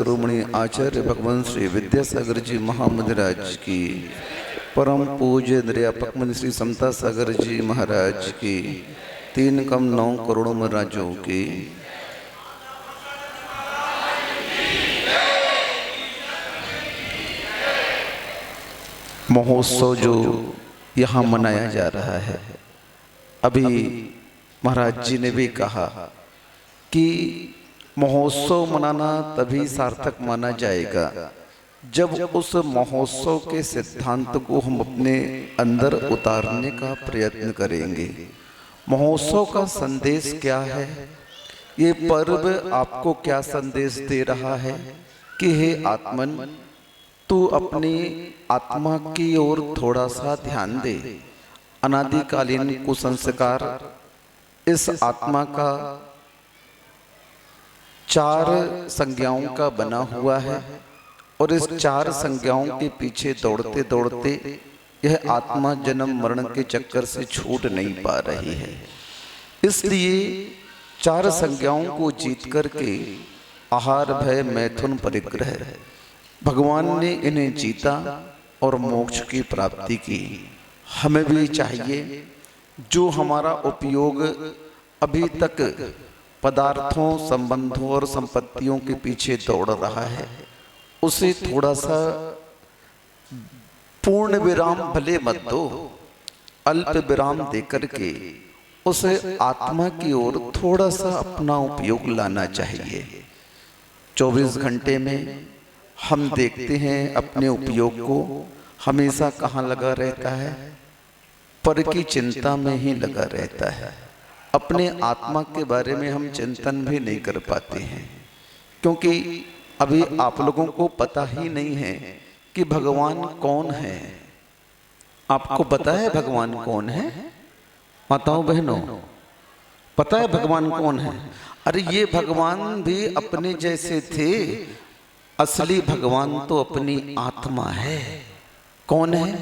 शिरोमणि आचार्य भगवान श्री विद्यासागर जी महामंदिराज की, परम पूज्य निर्यापक मुनि श्री समता सागर जी महाराज की, 3 कम 9 करोड़ महाराजों की। महोत्सव जो यहाँ मनाया जा रहा है, अभी महाराज जी ने भी कहा कि महोत्सव मनाना तभी सार्थक माना जाएगा जब उस महोत्सव के सिद्धांत को हम अपने अंदर उतारने का प्रयत्न करेंगे। महोत्सव का संदेश क्या है? ये पर्व आपको क्या संदेश दे रहा है कि हे आत्मन, तू अपनी आत्मा की ओर थोड़ा सा ध्यान दे। अनादिकालीन कुसंस्कार इस आत्मा का 4 संज्ञाओं का बना हुआ है और इस 4 संज्ञाओं के पीछे दौड़ते दौड़ते यह आत्मा जन्म मरण के चक्कर से छूट नहीं पा रही है। इसलिए 4 संज्ञाओं को जीत करके आहार भय मैथुन परिग्रह भगवान ने इन्हें जीता और मोक्ष की प्राप्ति की। हमें भी चाहिए जो हमारा उपयोग अभी तक पदार्थों, संबंधों और संपत्तियों के पीछे दौड़ रहा है, उसे थोड़ा सा पूर्ण विराम भले मत दो, अल्प विराम देकर के उसे आत्मा की ओर थोड़ा सा अपना उपयोग लाना चाहिए। 24 घंटे में हम देखते हैं अपने उपयोग को हमेशा कहाँ लगा रहता है? पर की चिंता में ही लगा रहता है। अपने आत्मा के बारे में हम चिंतन भी नहीं कर पाते हैं, क्योंकि अभी आप लोगों को पता ही नहीं है कि भगवान कौन है। आपको पता है भगवान कौन है? माताओं बहनों, पता है भगवान कौन है? अरे ये भगवान भी अपने जैसे थे। असली भगवान तो अपनी आत्मा है। कौन है?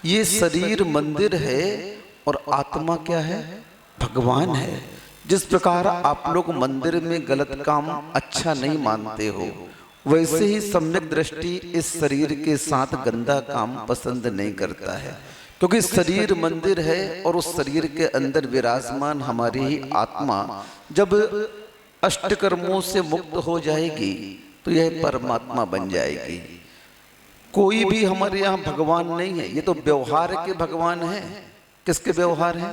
ये शरीर मंदिर है और आत्मा क्या है? भगवान है। जिस प्रकार आप लोग मंदिर में गलत काम अच्छा नहीं मानते हो, वैसे ही सम्यक दृष्टि इस शरीर के साथ गंदा काम पसंद नहीं करता है, क्योंकि शरीर मंदिर है और उस शरीर के अंदर विराजमान हमारी ही आत्मा जब अष्टकर्मों से मुक्त हो जाएगी तो यह परमात्मा बन जाएगी। कोई भी हमारे यहाँ भगवान नहीं है, ये तो व्यवहार के भगवान है। किसके व्यवहार है?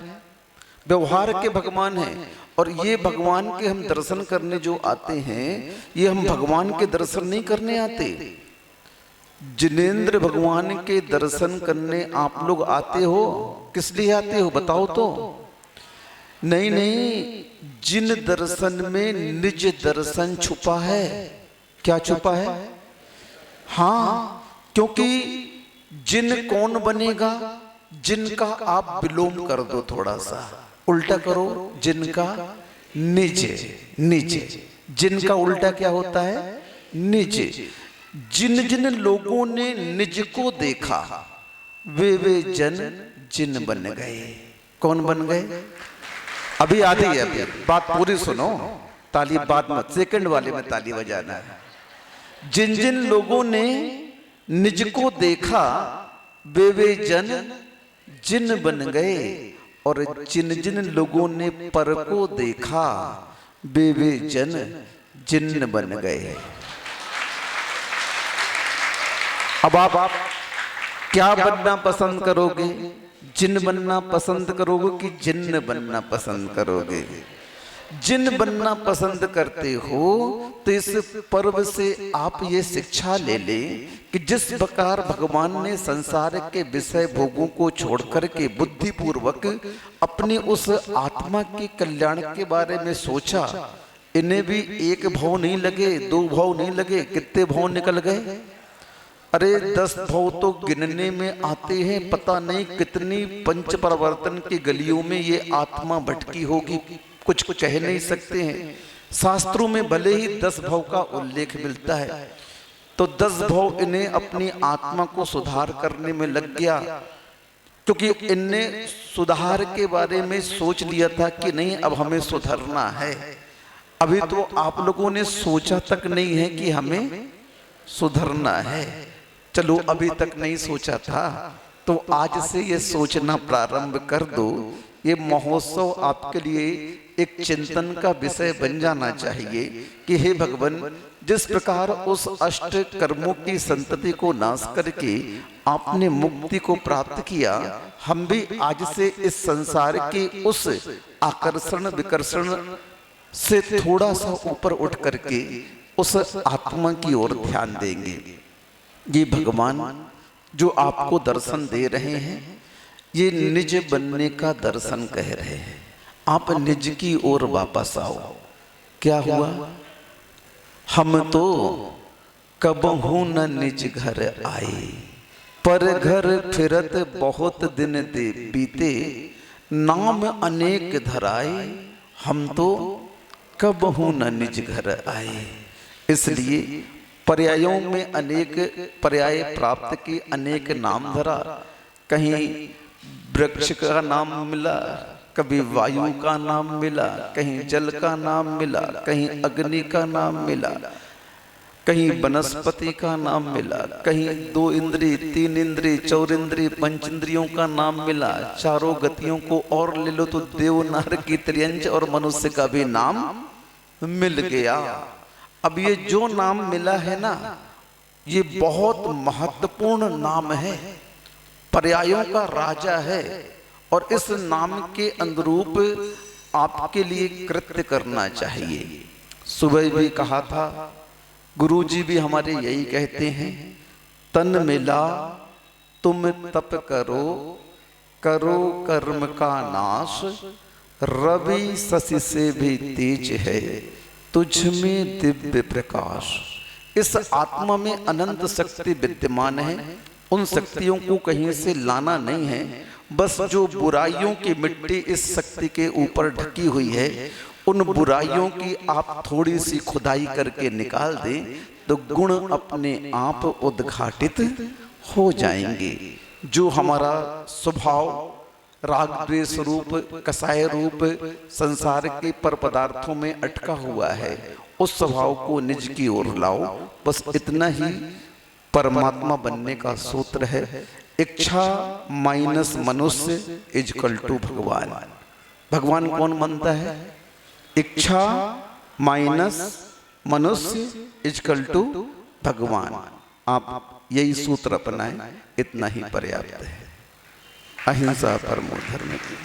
व्यवहार के भगवान हैं। और ये भगवान के हम दर्शन करने जो आते हैं, ये हम भगवान के दर्शन नहीं करने आते। जिनेंद्र भगवान के दर्शन करने आप लोग आते हो, किस लिए आते हो बताओ तो? नहीं नहीं, जिन दर्शन में निज दर्शन छुपा है। क्या छुपा है? हाँ, क्योंकि जिन कौन बनेगा? जिनका आप विलोम कर दो, थोड़ा सा उल्टा करो। जिनका निज, निज। जिनका उल्टा क्या होता है? निज। जिन जिन लोगों ने निज को देखा वे जन जिन बन गए। कौन बन गए? अभी आधी है, अभी बात पूरी सुनो। ताली बाद मत, सेकंड वाले में ताली बजाना है। जिन जिन लोगों ने निज को देखा वे जन जिन बन गए, और जिन जिन लोगों ने पर को देखा वे जन जिन बन गए। अब आप क्या बनना पसंद करोगे? जिन बनना पसंद करोगे कि जिन्न बनना पसंद करोगे? जिन बनना पसंद करते हो तो इस पर्व से आप ये शिक्षा ले लें कि जिस प्रकार भगवान ने संसार के विषय भोगों को छोड़कर के बुद्धिपूर्वक अपनी उस आत्मा के कल्याण के बारे में सोचा, इन्हें भी 1 भाव नहीं लगे, 2 भाव नहीं लगे, कितने भाव निकल गए? अरे 10 भाव तो गिनने में आते हैं। पता नहीं कितनी पंच प्रवर्तन की गलियों में ये आत्मा भटकी होगी, कुछ कह नहीं सकते हैं। शास्त्रों में भले ही 10 भाव का उल्लेख मिलता है, तो 10 भाव इन्हें अपनी आत्मा को सुधार करने में लग गया, क्योंकि इनने सुधार के बारे में सोच लिया था कि नहीं, अब हमें सुधरना है। अभी तो आप लोगों ने सोचा तक नहीं है कि हमें सुधरना है। चलो अभी तक नहीं सोचा था तो आज से ये सोचना प्रारंभ कर दो। ये महोत्सव आपके लिए एक चिंतन का विषय बन जाना चाहिए कि हे भगवान, जिस प्रकार उस अष्ट कर्मों की संतति को नाश करके आपने मुक्ति को प्राप्त किया, हम भी आज से इस संसार के उस आकर्षण विकर्षण से थोड़ा सा ऊपर उठ करके उस आत्मा की ओर ध्यान देंगे। ये भगवान जो आपको दर्शन दे रहे हैं, ये निज बनने का दर्शन कह रहे हैं। आप निज की ओर वापस आओ। क्या हुआ? हम तो कबहू न निज घर आए, पर घर फिरत बहुत दिन दे बीते, नाम अनेक धराए, हम तो कबहू न निज घर आए। इसलिए पर्यायों में अनेक पर्याय प्राप्त की, अनेक नाम धरा। कहीं वृक्ष का नाम मिला, कभी वायु का नाम मिला, कहीं जल का नाम मिला, कहीं अग्नि का नाम मिला, कहीं वनस्पति का नाम मिला, कहीं 2 इंद्रिय 3 इंद्रिय 4 इंद्रिय 5 इंद्रियों का नाम मिला। चारों गतियों को और ले लो तो देव नर की त्रियंच और मनुष्य का भी नाम मिल गया। अब ये जो नाम मिला है ना, ये बहुत महत्वपूर्ण नाम है, पर्यायों का राजा है, और इस नाम के अनुरूप आपके लिए कृत्य करना चाहिए। सुबह भी कहा था, गुरुजी भी हमारे यही कहते हैं, तन मिला तुम तप करो, करो कर्म का नाश, रवि शशि से भी तेज है, तुझ में दिव्य प्रकाश। इस आत्मा में अनंत शक्ति विद्यमान है। उन शक्तियों को कहीं से लाना नहीं है, बस जो बुराइयों की मिट्टी इस शक्ति के ऊपर ढकी हुई है, उन बुराइयों की आप थोड़ी सी खुदाई करके निकाल दें तो गुण अपने आप उद्घाटित हो जाएंगे। जो हमारा स्वभाव राग द्वेष रूप, कसाय रूप संसार के पर पदार्थों में अटका हुआ है, उस स्वभाव को निज की ओर लाओ। बस इतना ही परमात्मा बनने का सूत्र है। इच्छा माइनस मनुष्य इजकल टू भगवान। भगवान कौन बनता है? इच्छा माइनस मनुष्य इजकल टू भगवान। आप यही सूत्र अपनाएं, इतना ही पर्याप्त है। अहिंसा परमो धर्म की।